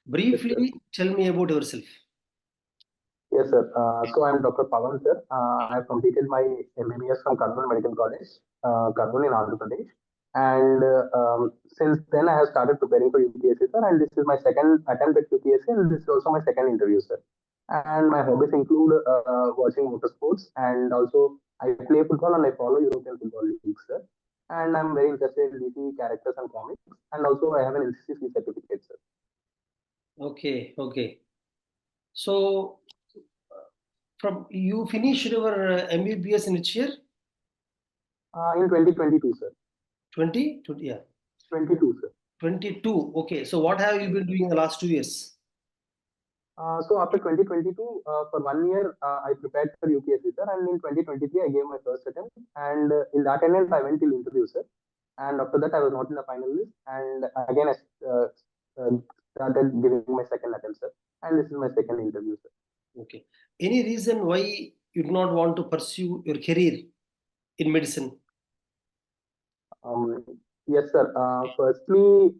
Briefly, tell me about yourself. Yes, sir. So I'm Dr. Pavan, sir. I have completed my MBBS from Kurnool Medical College, Kurnool in Andhra Pradesh. And since then, I have started preparing for UPSC, sir. And this is my second attempt at UPSC, and this is also my second interview, sir. And my hobbies include watching motorsports, and also I play football and I follow European football leagues, sir. And I'm very interested in DC characters and comics, and also I have an NCC certificate, sir. Okay, okay. So, from you finished your MBBS in which year? In 2022, sir. 20? Yeah. 22, sir. 22. Okay. So, what have you been doing in the last 2 years? So after 2022, for 1 year, I prepared for UPSC, sir, and in 2023, I gave my first attempt, and in that attempt, I went till interview, sir, and after that, I was not in the final list, and again, I started giving my second attempt, sir, and this is my second interview, sir. Okay. Any reason why you do not want to pursue your career in medicine? Yes, sir. Firstly,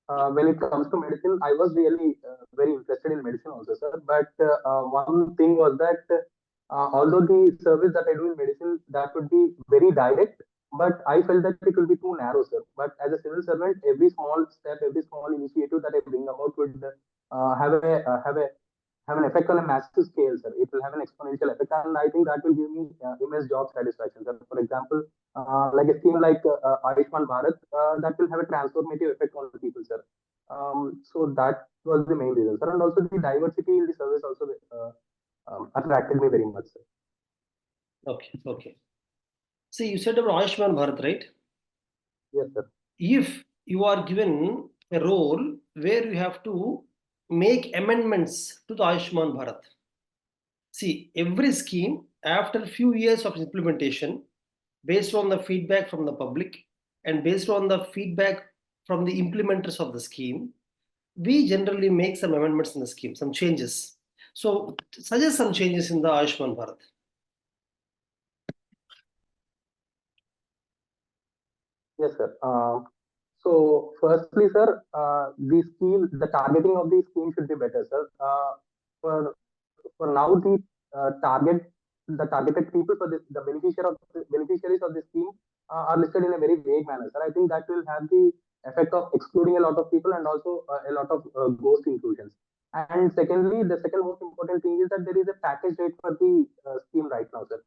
when it comes to medicine, I was really very interested in medicine also, sir. But one thing was that although the service that I do in medicine, that would be very direct, but I felt that it will be too narrow, sir. But as a civil servant, every small step, every small initiative that I bring about would have an effect on a massive scale, sir. It will have an exponential effect, and I think that will give me immense job satisfaction, sir. For example, like a scheme like Ayushman Bharat, that will have a transformative effect on the people, sir. So that was the main reason, sir. And also the diversity in the service also attracted me very much, sir. Okay, okay. See, you said about Ayushman Bharat, right? Yes, sir. If you are given a role where you have to make amendments to the Ayushman Bharat, see, every scheme, after a few years of implementation, based on the feedback from the public and based on the feedback from the implementers of the scheme, we generally make some amendments in the scheme, some changes. So, suggest some changes in the Ayushman Bharat. Yes, sir. So, firstly, sir, the targeting of the scheme should be better, sir. For for now, the targeted people for this, the beneficiaries of this scheme are listed in a very vague manner, sir. I think that will have the effect of excluding a lot of people and also a lot of ghost inclusions. And secondly, the second most important thing is that there is a package rate for the scheme right now, sir.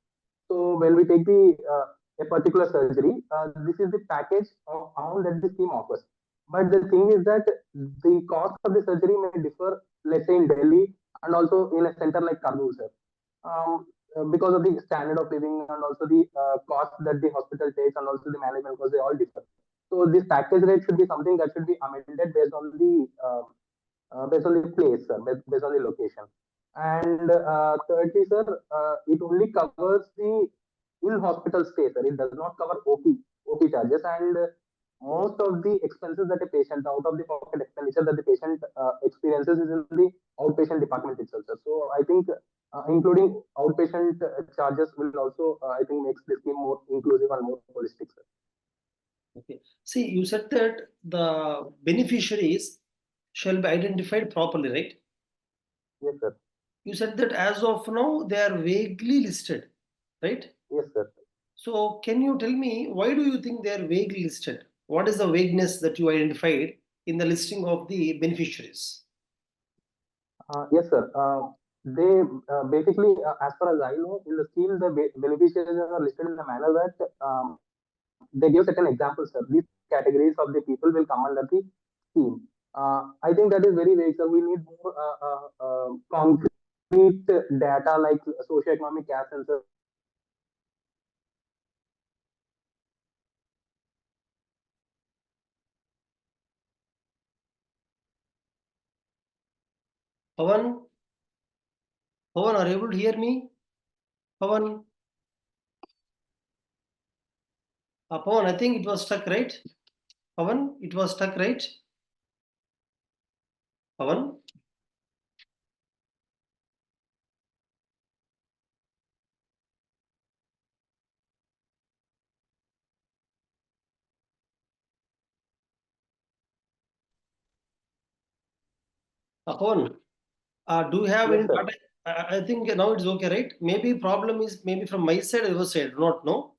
So when we take a particular surgery, this is the package of amount that the scheme offers. But the thing is that the cost of the surgery may differ, let's say in Delhi and also in a center like Kurnool, sir. Because of the standard of living and also the cost that the hospital takes and also the management cost, they all differ. So this package rate should be something that should be amended based on the place, sir, based on the location. And thirdly, sir, it only covers the in-hospital stay, sir. It does not cover OP charges, and most of the expenses that a patient, out of the pocket expenditure that the patient experiences is in the outpatient department itself, sir. So I think including outpatient charges will also, I think, makes the scheme more inclusive and more holistic, sir. Okay. See, you said that the beneficiaries shall be identified properly, right? Yes, sir. You said that as of now, they are vaguely listed, right? Yes, sir. So, can you tell me why do you think they are vaguely listed? What is the vagueness that you identified in the listing of the beneficiaries? Yes, sir. They basically, as far as I know, in the scheme, the beneficiaries are listed in the manner that they give certain examples, sir. These categories of the people will come under the scheme. I think that is very vague, sir. We need more concrete data like socioeconomic caste and sir. Pavan, Pavan, are you able to hear me? Pavan, Pavan, I think it was stuck, right? Pavan, it was stuck, right? Pavan? Pavan, do you have Yes, any sir. data? I think now it's okay, right? Maybe problem is maybe from my side or your side, do not know,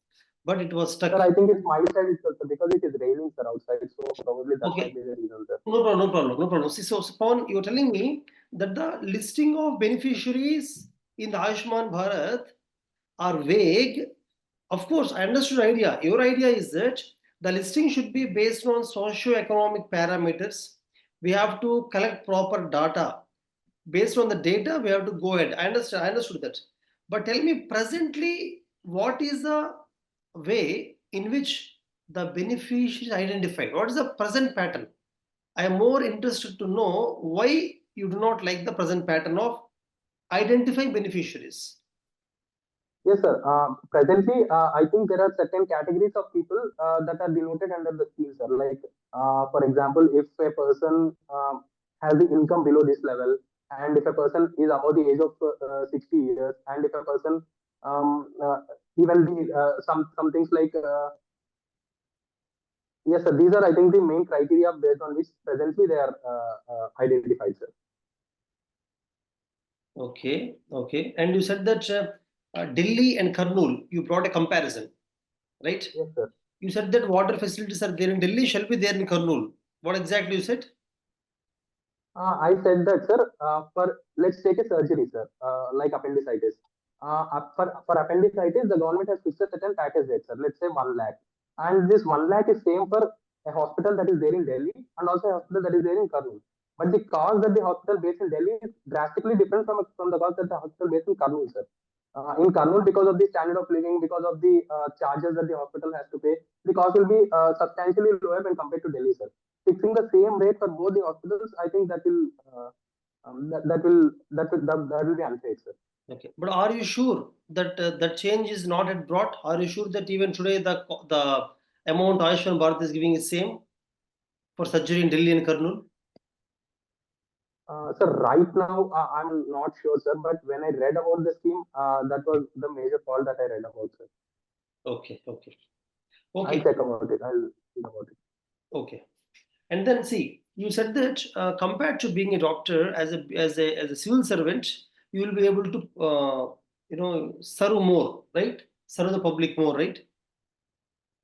but it was Sir, stuck. I think it's my side itself, sir, because it is raining, sir, outside. So probably that might Okay, be the reason, sir. no problem, no problem, no problem. See, so Pawan, you're telling me that the listing of beneficiaries in the Ayushman Bharat are vague. Of course, I understood the idea. Your idea is that the listing should be based on socio-economic parameters. We have to collect proper data. Based on the data, we have to go ahead. I understood that. But tell me presently, what is the way in which the beneficiary is identified? What is the present pattern? I am more interested to know why you do not like the present pattern of identifying beneficiaries. Yes, sir. Presently, I think there are certain categories of people that are denoted under the scheme, sir. Like, for example, if a person has the income below this level, and if a person is above the age of 60 years, and if a person um, uh, even the some things like yes, sir. These are, I think, the main criteria based on which presently they are identified, sir. Okay, okay. And you said that Delhi and Kurnool, you brought a comparison, right? Yes, sir. You said that water facilities are there in Delhi, shall be there in Kurnool. What exactly you said? I said that, sir, for let's take a surgery, sir, like appendicitis. For appendicitis, the government has fixed a certain package rate, sir. Let's say 1 lakh, and this 1 lakh is same for a hospital that is there in Delhi and also a hospital that is there in Kurnool. But the cost that the hospital based in Delhi is drastically different from the cost that the hospital based in Kurnool, sir. In Kurnool, because of the standard of living, because of the charges that the hospital has to pay, the cost will be substantially lower when compared to Delhi, sir. Fixing the same rate for both the hospitals, I think that will that will be unfair, sir. Okay, but are you sure that that change is not yet brought? Are you sure that even today the amount Ayushman Bharat is giving is same for surgery in Delhi and Kurnool? Sir, right now I'm not sure, sir. But when I read about the scheme, that was the major fault that I read about, sir. Okay, okay, I'll okay, check about it. I'll think about it. okay. And then see, you said that compared to being a doctor as a civil servant, you will be able to serve more, right? Serve the public more, right?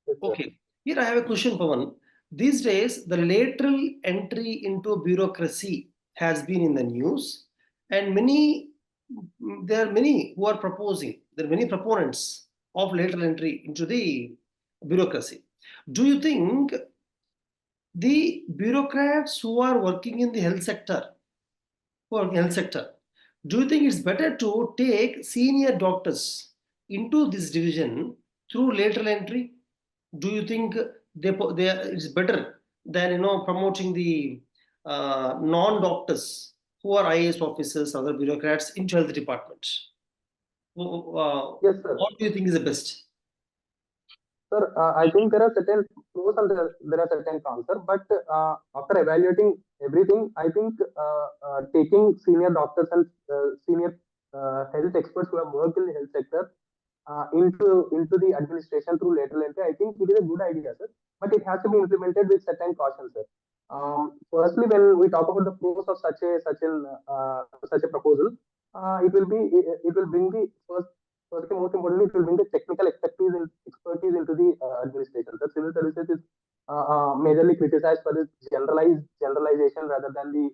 Yes, sir. Okay. Here I have a question, Pavan. These days, the lateral entry into bureaucracy has been in the news, and there are many who are proposing. There are many proponents of lateral entry into the bureaucracy. Do you think the bureaucrats who are working in the health sector, do you think it's better to take senior doctors into this division through lateral entry? Do you think it's better than promoting the non-doctors who are IAS officers, other bureaucrats into health department? Yes, sir. What do you think is the best? Sir, I think there are certain pros and there are certain cons, sir. But after evaluating everything, I think taking senior doctors and senior health experts who have worked in the health sector into the administration through lateral entry, I think it is a good idea, sir. But it has to be implemented with certain caution, sir. Firstly, when we talk about the pros of such a proposal, it will bring the firstly, most importantly, it will bring the technical expertise into the administration. The civil services is majorly criticized for its generalization rather than the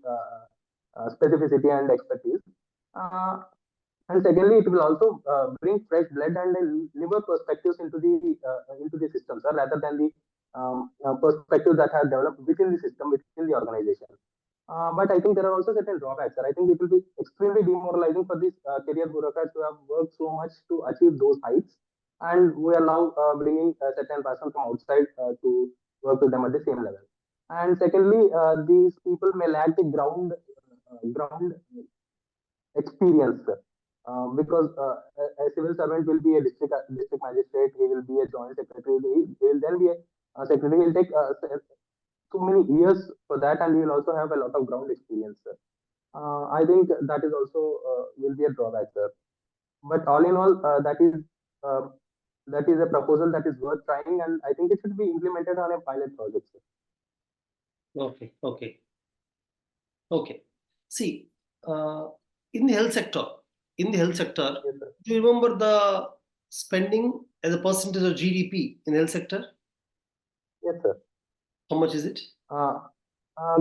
specificity and expertise. Uh, and secondly, it will also bring fresh blood and liver perspectives into the system, sir, rather than the perspectives that have developed within the system, within the organization. But I think there are also certain drawbacks, sir. I think it will be extremely demoralizing for these career bureaucrats who have worked so much to achieve those heights, and we are now bringing a certain person from outside to work with them at the same level. And secondly, these people may lack the ground experience, because a civil servant will be a district magistrate, he will be a joint secretary, he will then be a secretary. He'll take so many years for that, and he will also have a lot of ground experience, sir. I think that is also will be a drawback, sir. But all in all, uh, that is a proposal that is worth trying, and I think it should be implemented on a pilot project, sir. Okay, okay, okay. See, in the health sector, Yes, sir. do you remember the spending as a percentage of GDP in the health sector? Yes, sir. How much is it? Uh,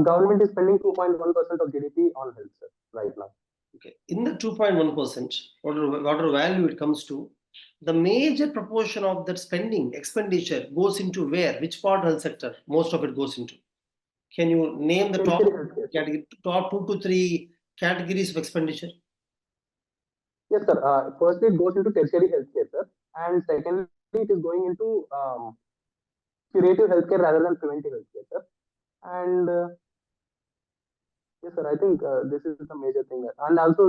Government is spending 2.1% of GDP on health, sir, right now. Okay, in the 2.1%, whatever value it comes to, the major proportion of that spending expenditure goes into where? Which part of health sector? Most of it goes into. Can you name the top Tertiary healthcare, sir. category, top 2 to 3 categories of expenditure? Yes, sir. Firstly, it goes into tertiary healthcare, sir, and secondly, it is going into curative healthcare rather than preventive healthcare, sir. And yes, sir, I think this is the major thing. And also,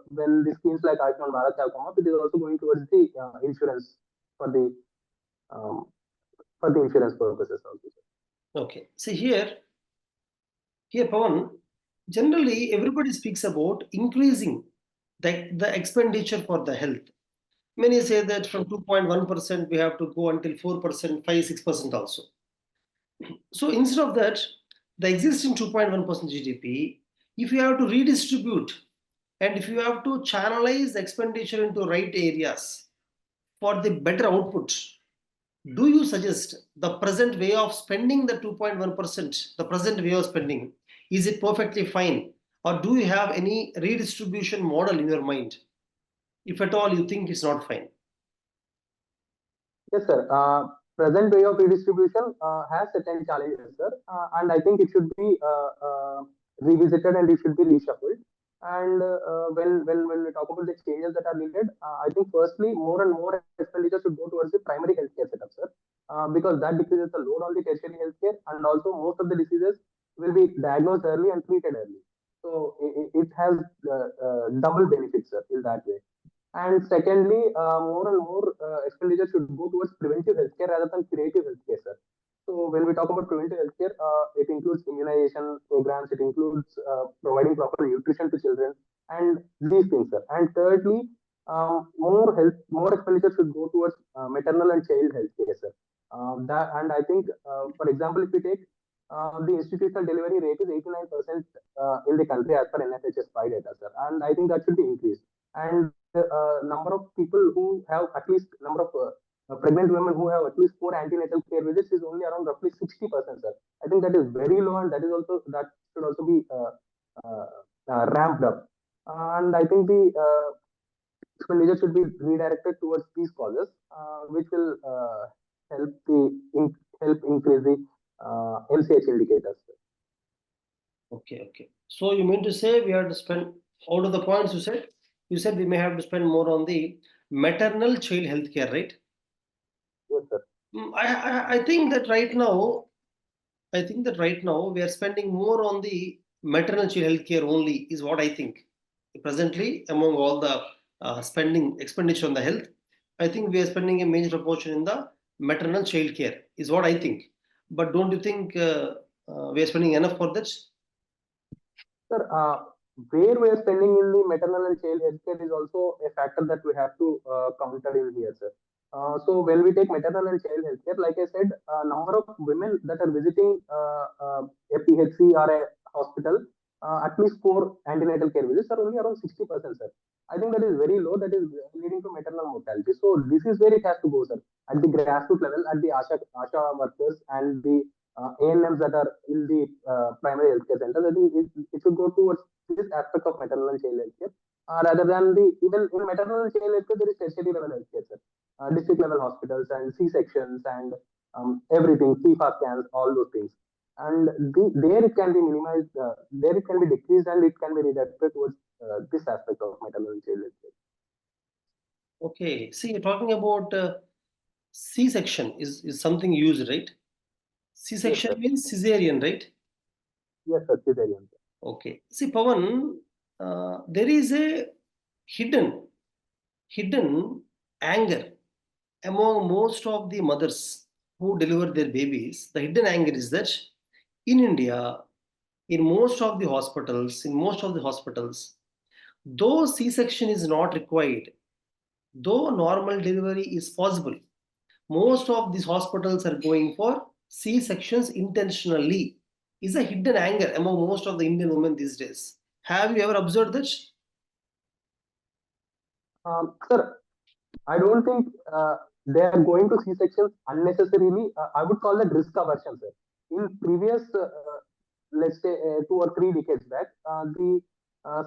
when the schemes like Ayushman Bharat have come up, it is also going towards the insurance for the um, insurance purposes also, sir. Okay. See here, Pavan, generally everybody speaks about increasing the expenditure for the health. Many say that from 2.1% we have to go until 4%, 5, 6% also. So instead of that, the existing 2.1% GDP, if you have to redistribute and if you have to channelize the expenditure into right areas for the better output, do you suggest the present way of spending the 2.1%, the present way of spending, is it perfectly fine? Or do you have any redistribution model in your mind? If at all you think it's not fine. Yes, sir. Present way of redistribution has certain challenges, sir, and I think it should be revisited and it should be reshuffled. And when we talk about the changes that are needed, I think firstly more and more expenditure should go towards the primary healthcare setup, sir, because that decreases the load on the tertiary healthcare, and also most of the diseases will be diagnosed early and treated early. So it has double benefits, sir, in that way. And secondly, more and more expenditure should go towards preventive healthcare rather than curative healthcare, sir. So when we talk about preventive healthcare, it includes immunization programs, it includes providing proper nutrition to children, and these things, sir. And thirdly, more expenditure should go towards maternal and child healthcare, sir. That, and I think, for example, if we take the institutional delivery rate is 89% in the country as per NFHS 5 data, sir, and I think that should be increased. And number of people who have at least number of pregnant women who have at least 4 antenatal care visits is only around roughly 60%, sir. I think that is very low, and that should also be ramped up. And I think the expenditure should be redirected towards these causes, which will help increase the LCH indicators. Okay. So you mean to say we have to spend, out of the points you said we may have to spend more on the maternal child healthcare, right? Yes, sir. I think that right now, we are spending more on the maternal child healthcare only, is what I think. Presently, among all the expenditure on the health, I think we are spending a major proportion in the maternal child care, is what I think. But don't you think we are spending enough for this? Sir, where we are spending in the maternal and child healthcare is also a factor that we have to counter in here, sir. So when we take maternal and child healthcare, like I said, number of women that are visiting a PHC or a hospital, at least 4 antenatal care visits are only around 60%, sir. I think that is very low. That is leading to maternal mortality. So this is where it has to go, sir. At the grassroots level, at the ASHA workers and the ANMs that are in the primary healthcare centers, I think it should go towards this aspect of maternal and child healthcare, rather than even in maternal and child healthcare, there is tertiary level healthcare, sir. District level hospitals and C-sections and everything, FIFA scans, all those things. And there it can be minimized, there it can be decreased, and it can be redirected towards this aspect of maternal and child healthcare. Okay. See, you're talking about C-section is something used, right? C-section Yes, means cesarean, right? yes, sir, cesarean. Okay. See, Pavan, there is a hidden anger among most of the mothers who deliver their babies. The hidden anger is that in India, in most of the hospitals, though C-section is not required, though normal delivery is possible, most of these hospitals are going for C-sections intentionally. Is a hidden anger among most of the Indian women these days. Have you ever observed that? Sir, I don't think they are going to C-sections unnecessarily. I would call that risk aversion, sir. In previous, let's say, 2 or 3 decades back, the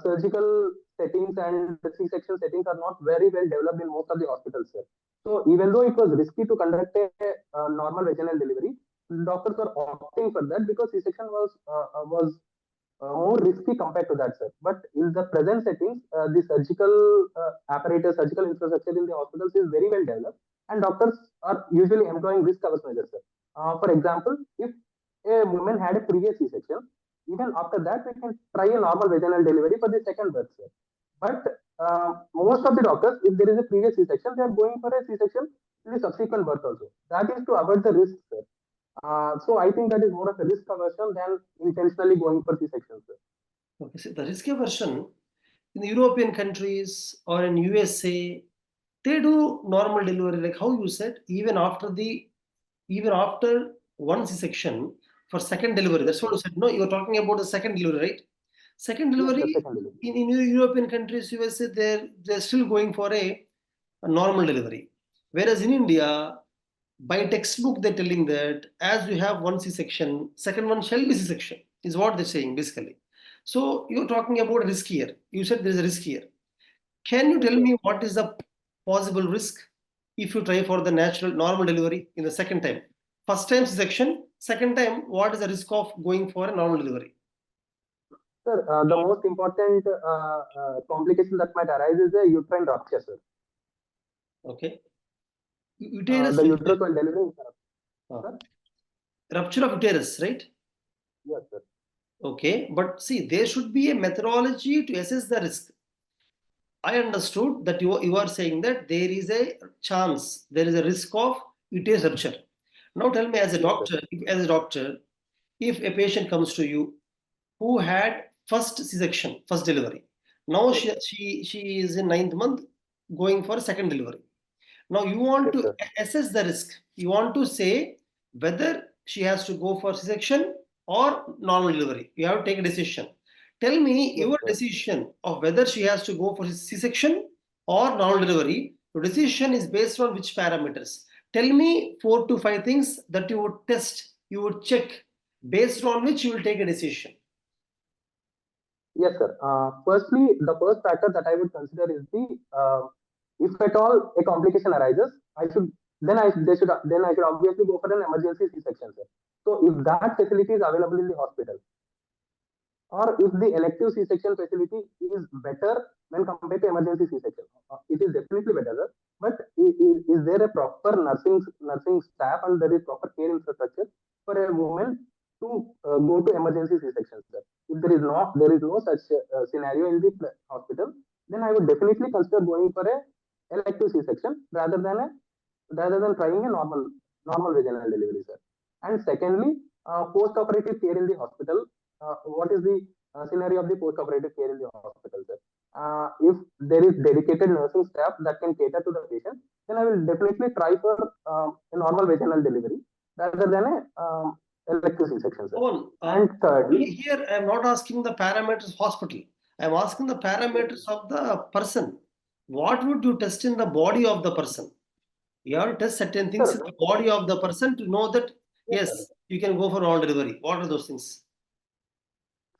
surgical settings and the C-section settings are not very well developed in most of the hospitals, sir. So even though it was risky to conduct a normal vaginal delivery, doctors were opting for that because C-section was more risky compared to that, sir. But in the present settings, the surgical apparatus, surgical infrastructure in the hospitals is very well developed, and doctors are usually employing risk averse measures, sir. For example, if a woman had a previous C-section, even after that, we can try a normal vaginal delivery for the second birth, sir. But most of the doctors, if there is a previous C-section, they are going for a C-section in the subsequent birth also. That is to avoid the risk, sir. So I think that is more of a risk aversion than intentionally going for C-section, sir. Okay, so the risk aversion in the European countries or in USA, they do normal delivery, like how you said, even after one C-section for second delivery. That's what you said. No, you were talking about the second delivery, right? Second Yes, the delivery second delivery. in European countries, USA, they're still going for a normal delivery. Whereas in India, by textbook, they're telling that as you have one C-section, second one shall be C-section, is what they're saying basically. So you're talking about risk here. You said there is a risk here. Can you Yes, tell sir. me what is the possible risk if you try for the natural normal delivery in the second time? First time C-section, second time, what is the risk of going for a normal delivery? Sir, the most important complication that might arise is a uterine rupture, sir. Okay. Uterus The rupture. uterus while delivering, sir. Rupture of uterus, right? Yes, sir. Okay, but see, there should be a methodology to assess the risk. I understood that you are saying that there is a chance, there is a risk of uterus rupture. Now tell me, as a Yes, sir. doctor, if a patient comes to you who had first C-section, first delivery, now Yes, sir. she is in 9th month going for second delivery. Now you want Yes, to sir. assess the risk. You want to say whether she has to go for C-section or normal delivery. You have to take a decision. Tell me Yes, your sir. decision of whether she has to go for C-section or normal delivery. Your decision is based on which parameters? Tell me 4 to 5 things that you would test, you would check, based on which you will take a decision. Yes, sir. Firstly, the first factor that I would consider is the if at all a complication arises, I should obviously go for an emergency C-section, sir. So if that facility is available in the hospital, or if the elective C-section facility is better when compared to emergency C-section, it is definitely better, sir. But is there a proper nursing staff and there is proper care infrastructure for a woman to go to emergency C-section, sir? If there is no such scenario in the hospital, then I would definitely consider going for a elective C-section rather than trying a normal vaginal delivery, sir. And secondly, post-operative care in the hospital. What is the scenario of the post-operative care in the hospital, sir? If there is dedicated nursing staff that can cater to the patient, then I will definitely try for a normal vaginal delivery rather than a elective C-section, sir. Oh, And thirdly, here I am not asking the parameters hospital. I am asking the parameters of the person. What would you test in the body of the person? You have to test certain things sir, in the body of the person to know that yes, sir. yes, you can go for all delivery. What are those things?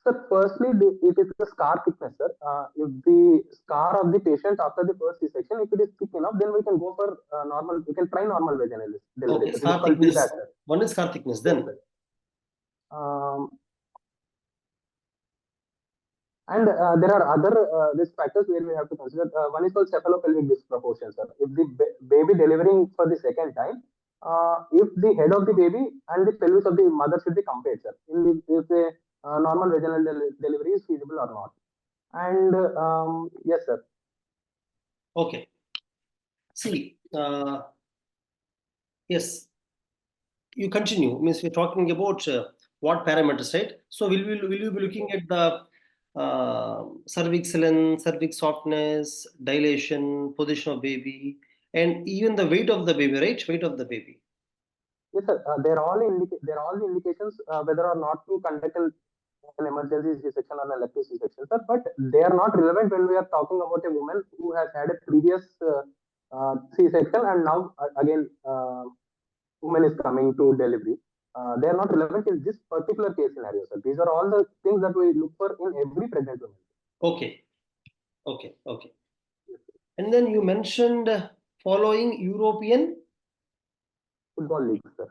Sir, firstly, it is the scar thickness, sir. If the scar of the patient after the first C-section, if it is thick enough, then we can go for normal. We can try normal vaginal delivery, Okay, sir. It is scar called thickness. TDAT, sir. One is scar thickness. Yes, Then sir. And there are other risk factors where we have to consider. One is called cephalopelvic disproportion, sir. If the baby delivering for the second time, if the head of the baby and the pelvis of the mother should be compared, sir, if a normal vaginal delivery is feasible or not. And yes, sir. okay. See, yes, you continue. Means we're talking about what parameters, right? So will you be looking at the cervix length, cervix softness, dilation, position of baby, and even the weight of the baby, right? Weight of the baby. Yes, sir. They're all the indications whether or not to conduct a an emergency C-section or an elective C-section, sir, but they are not relevant when we are talking about a woman who has had a previous C-section and now again woman is coming to delivery. They are not relevant in this particular case scenario, sir. These are all the things that we look for in every pregnant woman. Okay. And then you mentioned following European Football league, sir.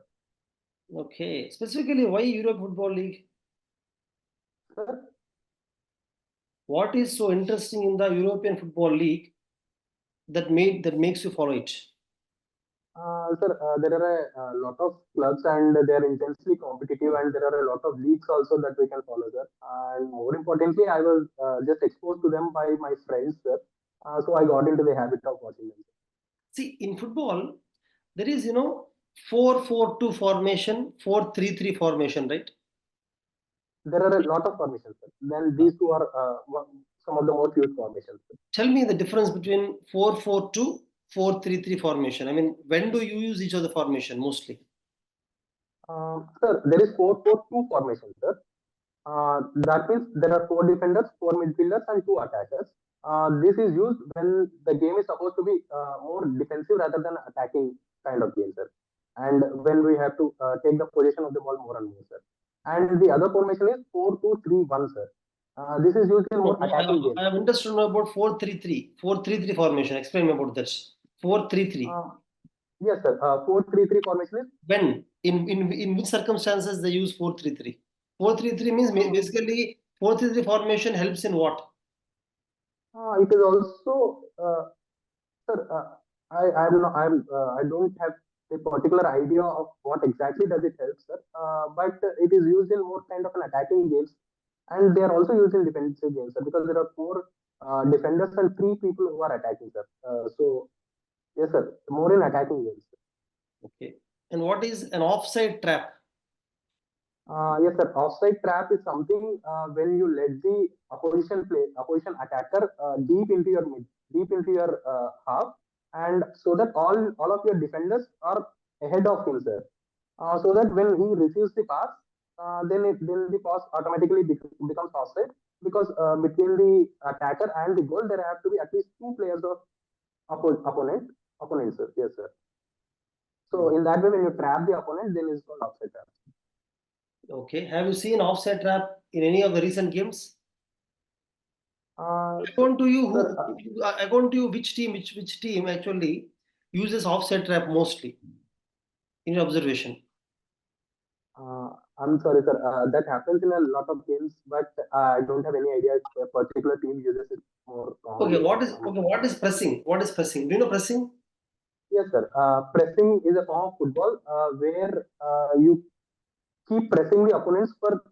Okay. Specifically, why Europe Football League? Sir, What is so interesting in the European Football League that makes you follow it? sir, there are a lot of clubs and they are intensely competitive, and there are a lot of leagues also that we can follow, sir. And more importantly, I was just exposed to them by my friends, sir. So I got into the habit of watching them. See, in football, there is 4-4-2 formation, 4-3-3 formation, right? There are a lot of formations, sir. Then these two are some of the most used formations, sir. Tell me the difference between 4-4-2, 4-3-3 formation. I mean, when do you use each of the formation mostly? Sir, there is 4-4-2 formation, sir. That means there are 4 defenders, 4 midfielders, and 2 attackers. This is used when the game is supposed to be more defensive rather than attacking kind of game, sir. And when we have to take the position of the ball more and more, sir. And the other formation is 4-2-3-1, sir. This is used in more attacking games. I am interested about 4-3-3. 4-3-3 formation. Explain me about that. 4-3-3. Yes, sir. 4-3-3 formation is When? In which circumstances they use 4-3-3? 4-3-3 means basically 4-3-3 formation helps in what? it is also, sir. I don't have a particular idea of what exactly does it help, sir. But it is used in more kind of an attacking games, and they are also used in defensive games, sir, because there are 4 defenders and 3 people who are attacking, sir. So yes, sir, more in attacking games. Okay. And what is an offside trap? Yes, sir. Offside trap is something when you let the opposition attacker deep into your half, and so that all of your defenders are ahead of him, sir. So that when he receives the pass, then the pass automatically becomes offside, because between the attacker and the goal there have to be at least 2 players of opponent, sir. Yes, sir. So in that way, when you trap the opponent, then it's called offside trap. Okay. Have you seen offside trap in any of the recent games? According to you, which team actually uses offside trap mostly in your observation? I'm sorry, sir. That happens in a lot of games, but I don't have any idea if a particular team uses it more commonly. Okay. What is pressing? What is pressing? Do you know pressing? Yes, sir. Pressing is a form of football where you keep pressing the opponents for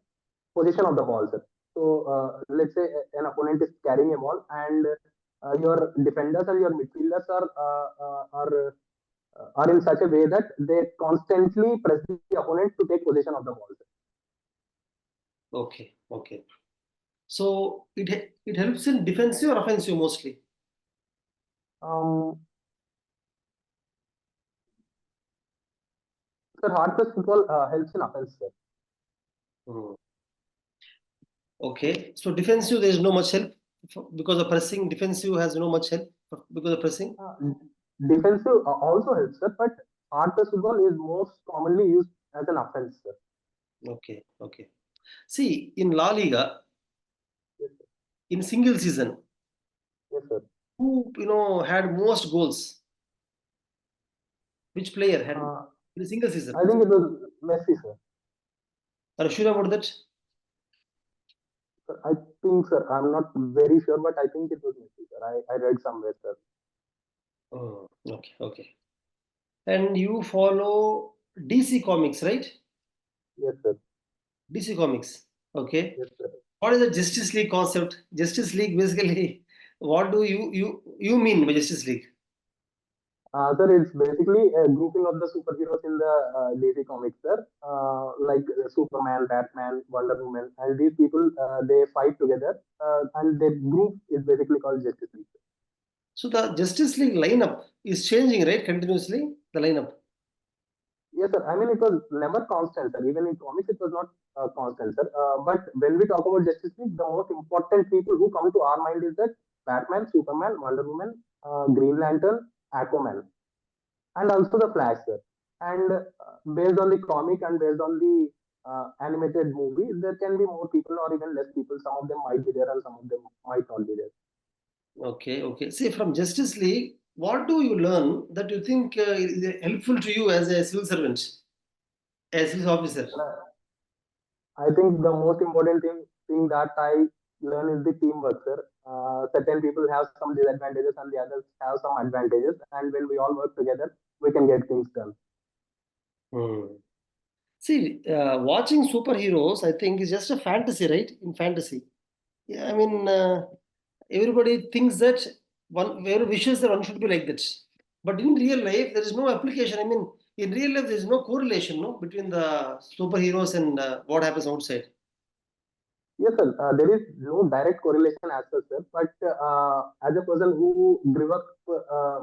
position of the ball, sir. So let's say an opponent is carrying a ball, and your defenders and your midfielders are in such a way that they constantly press the opponent to take possession of the ball, sir. Okay. So it helps in defensive or offensive mostly? Um, Sir, hard press football helps in offense, sir. Okay. So defensive, there is no much help because of pressing. Defensive has no much help because of pressing. Defensive also helps, sir, but hard press football is most commonly used as an offense, sir. Okay. See, in La Liga, Yes, sir. in single season, Yes, sir. who had most goals? Which player had in a single season? I think it was Messi, sir. Are you sure about that? Sir, I think, sir, I'm not very sure, but I think it was Messi, sir. I read somewhere, sir. Oh, okay. And you follow DC Comics, right? Yes, sir. DC Comics. Okay. Yes, sir. What is the Justice League concept? Justice League, basically, what do you mean by Justice League? Sir, it's basically a grouping of the superheroes in the DC Comics, sir. Like Superman, Batman, Wonder Woman, and these people they fight together, and their group is basically called Justice League. So the Justice League lineup is changing, right? Continuously, the lineup. Yes, sir. I mean, it was never constant, sir. Even in comics, it was not constant, sir. But when we talk about Justice League, the most important people who come to our mind is that Batman, Superman, Wonder Woman, Green Lantern, Aquaman, and also the Flash, sir. And based on the comic and based on the animated movie, there can be more people or even less people. Some of them might be there and some of them might not be there. Okay, okay. See, from Justice League, what do you learn that you think is helpful to you as a civil servant, as a officer? I think the most important thing that I learn is the teamwork, sir. Certain people have some disadvantages and the others have some advantages, and when we all work together, we can get things done. Hmm. See, watching superheroes, I think, is just a fantasy, right? In fantasy, yeah. I mean, everybody thinks that one where wishes that one should be like that, but in real life, there is no application. I mean, in real life, there is no correlation, no, between the superheroes and what happens outside. Yes, sir. There is no direct correlation as such, sir. But as a person who grew up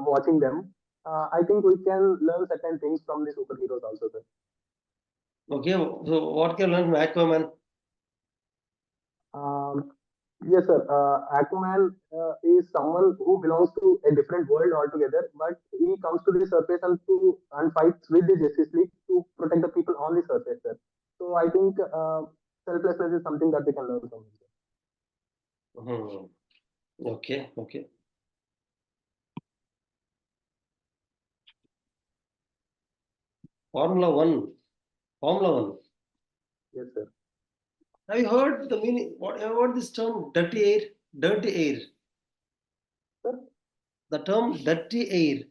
watching them, I think we can learn certain things from the superheroes also, sir. Okay, so what can you learn from Aquaman? Um, yes, sir. Aquaman is someone who belongs to a different world altogether, but he comes to the surface and fights with the Justice League to protect the people on the surface, sir. So I think selflessness is something that we can learn from him. Hmm. Okay, okay. Formula One. Formula One. Yes, sir. Have you heard the meaning? What have you heard this term dirty air? Dirty air. Sir? The term dirty air.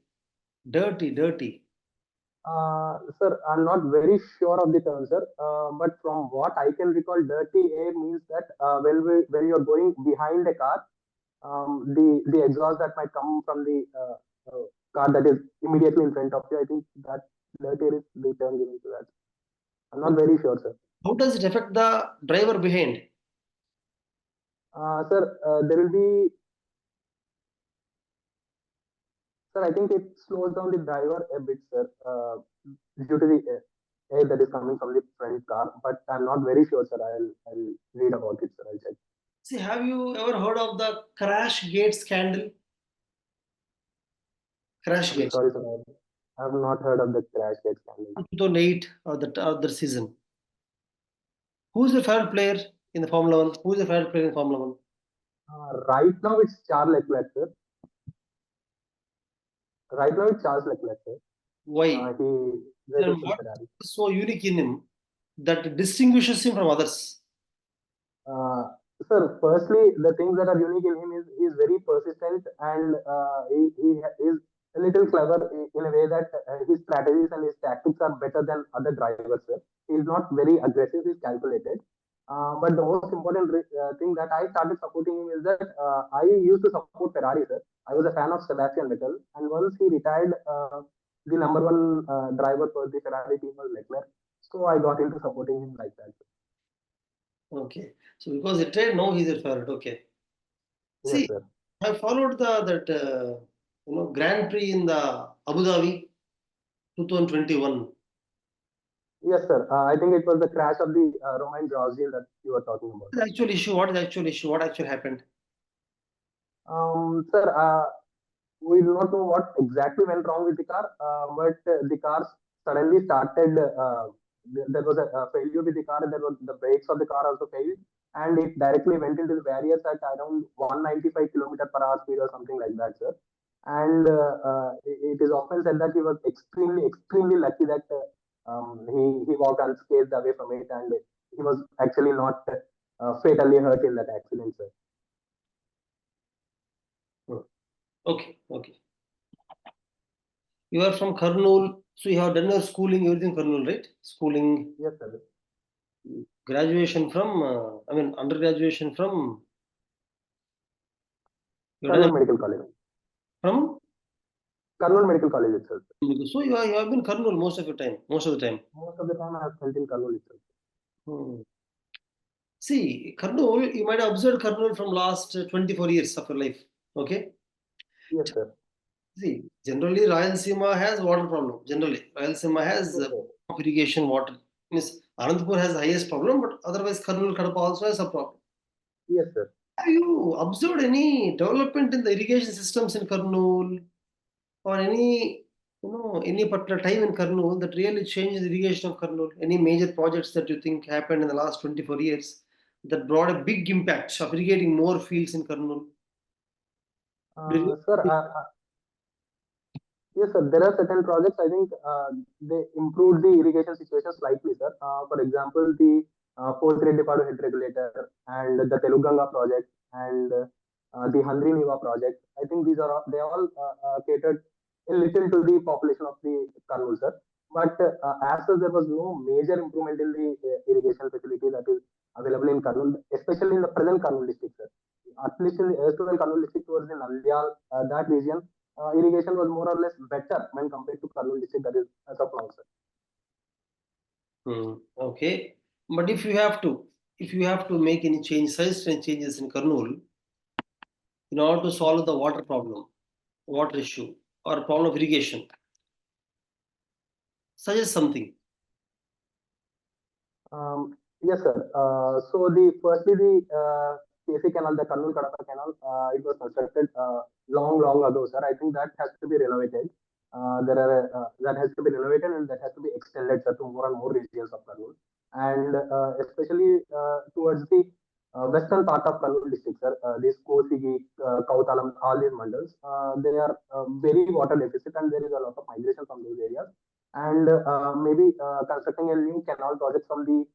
Dirty, dirty. Sir, I'm not very sure of the term, sir. But from what I can recall, dirty air means that when you're going behind a car, the exhaust that might come from the car that is immediately in front of you. I think that dirty air is the term given to that. I'm not very sure, sir. How does it affect the driver behind? Sir, there will be, sir. I think it slows down the driver a bit, sir, due to the air that is coming from the front car. But I'm not very sure, sir. I'll read about it, sir. I'll check. See, have you ever heard of the crash gate scandal? Crash I'm gate. sorry, sir. I have not heard of the crash gate scandal. 2008 or the other season. Who's your favorite player in the Formula One? Who's your favorite player in Formula One? Right now, it's Charles Leclerc, sir. Right now, it's Charles Leclerc, sir. Why? He Then races for what Ferrari. is so unique in him that distinguishes him from others? Uh, Sir, firstly, the things that are unique in him is he is very persistent and he is a little clever in a way that his strategies and his tactics are better than other drivers, sir. He is not very aggressive, he's calculated. But the most important thing that I started supporting him is that I used to support Ferrari, sir. I was a fan of Sebastian Vettel, and once he retired, the number one driver for the Ferrari team was Leclerc. So I got into supporting him like that. Okay. So because he trained, now he's your favorite. Okay. Yes, See, sir. I followed the that Grand Prix in the Abu Dhabi 2021. Yes, sir. I think it was the crash of the Romain Grosjean that you were talking about. What is the actual issue? What is the actual issue? What actually happened? Sir, we do not know what exactly went wrong with the car, but the car suddenly started. There was a failure with the car, and there was the brakes of the car also failed, and it directly went into the barriers at around 195 kilometer per hour speed or something like that, sir. And it is often said that he was extremely lucky that he walked unscathed away from it, and he was actually not fatally hurt in that accident, sir. Hmm. Okay, okay. You are from Kurnool, so you have done your schooling, everything in Kurnool, right? Schooling, Yes, sir. graduation from, undergraduation from, you done Kurnool Medical College. from, Kurnool Medical College itself. so you have been Kurnool most of your time, most of the time. Most of the time I have spent in Kurnool itself. Hmm. See, Kurnool, you might have observed Kurnool from last 24 years of your life. Okay. Yes, sir. See, generally Rayalaseema has water problem. Generally, Rayalaseema has Yes, sir. irrigation water. Means Anandpur has the highest problem, but otherwise Kurnool, Kadapa also has a problem. Yes, sir. Have you observed any development in the irrigation systems in Kurnool, or any particular time in Kurnool that really changed the irrigation of Kurnool? Any major projects that you think happened in the last 24 years that brought a big impact of irrigating more fields in Kurnool? Sir, yes, sir. There are certain projects. I think they improved the irrigation situation slightly, sir. For example, the Fourth Redipadu head regulator and the Teluganga project and the Handri Niva project. I think they all catered a little to the population of the Kurnool, sir. But as such, there was no major improvement in the irrigation facility that is available in Kurnool, especially in the present Kurnool district, sir. At least in the erstwhile Kurnool district towards the Nandyal, that region, irrigation was more or less better when compared to Kurnool district, that is as of now, sir. Okay, but if you have to make any suggestion changes in Kurnool in order to solve the water problem, water issue, or problem of irrigation, suggest something. Yes, sir. So firstly the KC canal, the Kurnool Kadapa canal, it was constructed long ago, sir. I think that has to be renovated. That has to be renovated and that has to be extended, sir, to more and more regions of Kurnool, and especially towards the western part of Kurnool district, sir. These Kosigi, Kautalam, all these mandals, they are very water deficit and there is a lot of migration from those areas. And maybe constructing a new canal project from the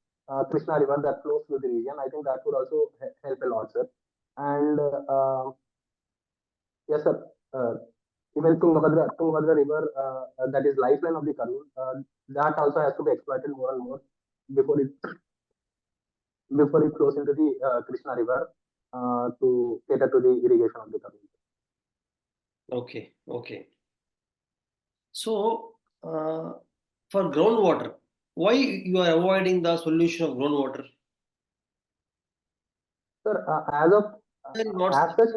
Krishna River that flows through the region. I think that would also help a lot, sir. And yes, sir. Even Tungabhadra River, that is lifeline of the Kurnool, that also has to be exploited more and more before it flows into the Krishna River to cater to the irrigation of the Kurnool. Okay. So, for groundwater, why you are avoiding the solution of groundwater? Sir, Not as such,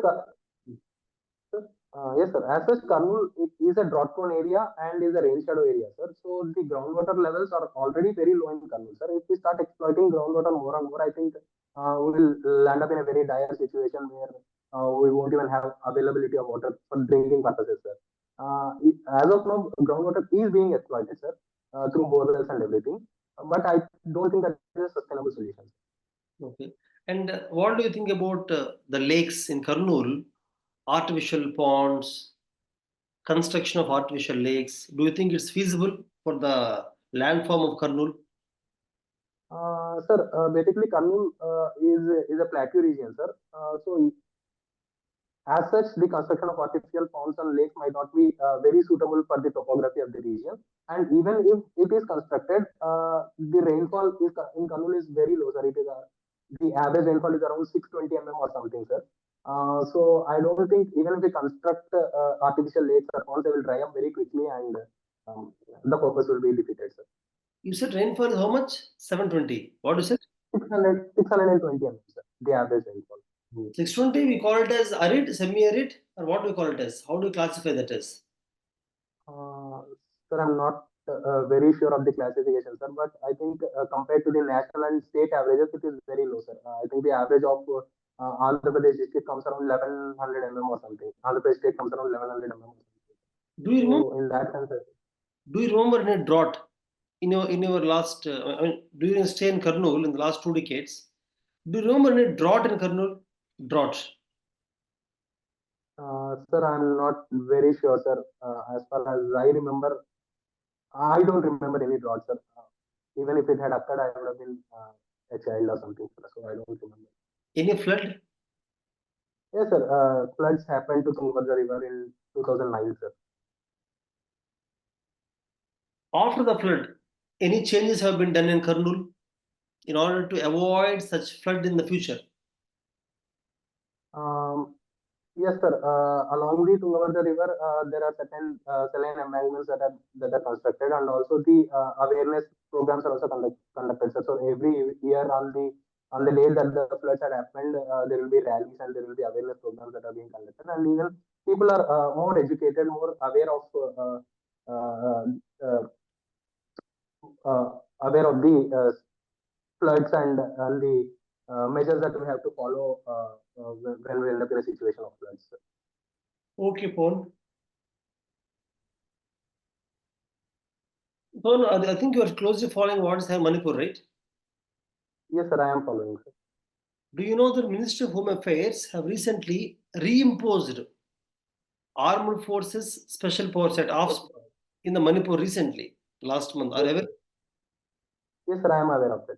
yes, sir. As such, Kurnool is a drought-prone area and is a rain shadow area, sir. So the groundwater levels are already very low in Kurnool, sir. If we start exploiting groundwater more and more, I think we will land up in a very dire situation where we won't even have availability of water for drinking purposes, sir. As of now, groundwater is being exploited, sir, through borewells and everything. But I don't think that is a sustainable solution. okay. And what do you think about the lakes in Kurnool, artificial ponds, construction of artificial lakes? Do you think it's feasible for the landform of Kurnool? Sir, basically Kurnool is a plateau region, sir. So as such, the construction of artificial ponds and lakes might not be very suitable for the topography of the region. And even if it is constructed, the rainfall in Kurnool is very low, sir. The average rainfall is around 620 mm or something, sir. So I don't think even if we construct artificial lakes or ponds, they will dry up very quickly and the purpose will be defeated, sir. You said rainfall is how much? 720. What is it? 620 mm, sir, the average rainfall. 620, we call it as arid, semi-arid, or what do we call it as? How do you classify that as? Sir, I'm not very sure of the classification, sir, but I think compared to the national and state averages, it is very low, sir. I think the average of Andhra Pradesh district comes around 1100 mm or something. Andhra Pradesh state comes around 1100 mm. Do you remember? So in that sense, Do you remember in a drought in your last? During your stay in Kurnool in the last 2 decades, do you remember any drought in Kurnool? Drought. sir, I'm not very sure, sir. As far as I remember, I don't remember any drought, sir. Even if it had occurred, I would have been a child or something, sir, so I don't remember. Any flood? Yes, sir. Floods happened to Tungabhadra River in 2009, sir. After the flood, any changes have been done in Kurnool in order to avoid such flood in the future? Um, yes, sir. Along the Tungabhadra River, there are certain saline embankments that are constructed, and also the awareness programs are also conducted, sir. So every year on the day that the floods had happened, there will be rallies and there will be awareness programs that are being conducted, and even people are more educated, more aware of uh, uh, uh, aware of the floods and the measures that we have to follow when we end up in a situation of floods. Okay, Pavan. Pavan, I think you are closely following what is happening in Manipur, right? Yes, sir, I am following, sir. Do you know that Ministry of Home Affairs have recently reimposed Armed Forces Special Powers at AFSPA in the Manipur recently, last month? Are you aware? Yes, sir, I am aware of that.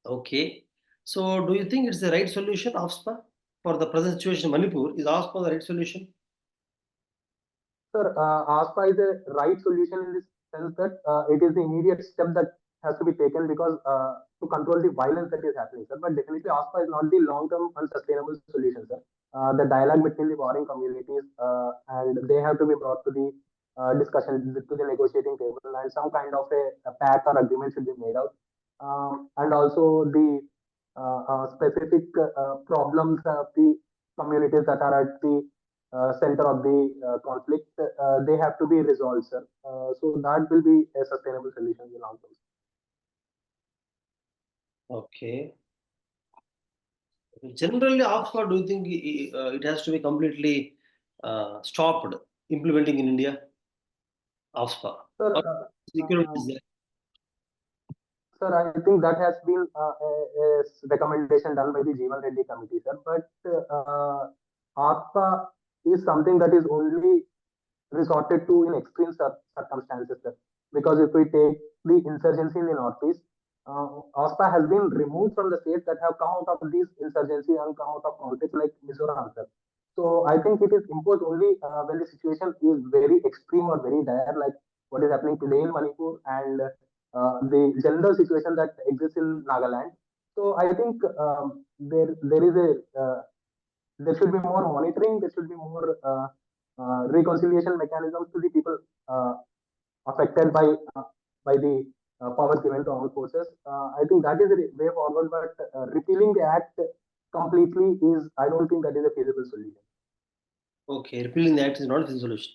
Okay. So, do you think it's the right solution, AFSPA, for the present situation in Manipur? Is AFSPA the right solution? Sir, ASPA is a right solution in this sense that it is the immediate step that has to be taken because to control the violence that is happening, sir. But definitely, ASPA is not the long-term and sustainable solution, sir. The dialogue between the warring communities and they have to be brought to the discussion, to the negotiating table, and some kind of a pact or agreement should be made out. And also the specific problems of the communities that are at the center of the conflict, they have to be resolved, sir. So that will be a sustainable solution in the long term. Okay. Generally, AFSPA, do you think it has to be completely stopped implementing in India? AFSPA. Sir, Or equivalent is there? sir, I think that has been a recommendation done by the Jeevan Reddy committee, sir. But ASPA is something that is only resorted to in extreme circumstances, sir. Because if we take the insurgency in the northeast, ASPA has been removed from the states that have come out of this insurgency and come out of conflict like Mizoram, sir. So I think it is imposed only when the situation is very extreme or very dire, like what is happening today in Manipur and the general situation that exists in Nagaland. So I think there is a there should be more monitoring. There should be more reconciliation mechanisms to the people affected by the powers given to armed forces. I think that is the way forward. But repealing the act completely is, I don't think that is a feasible solution. Okay, repealing the act is not a solution.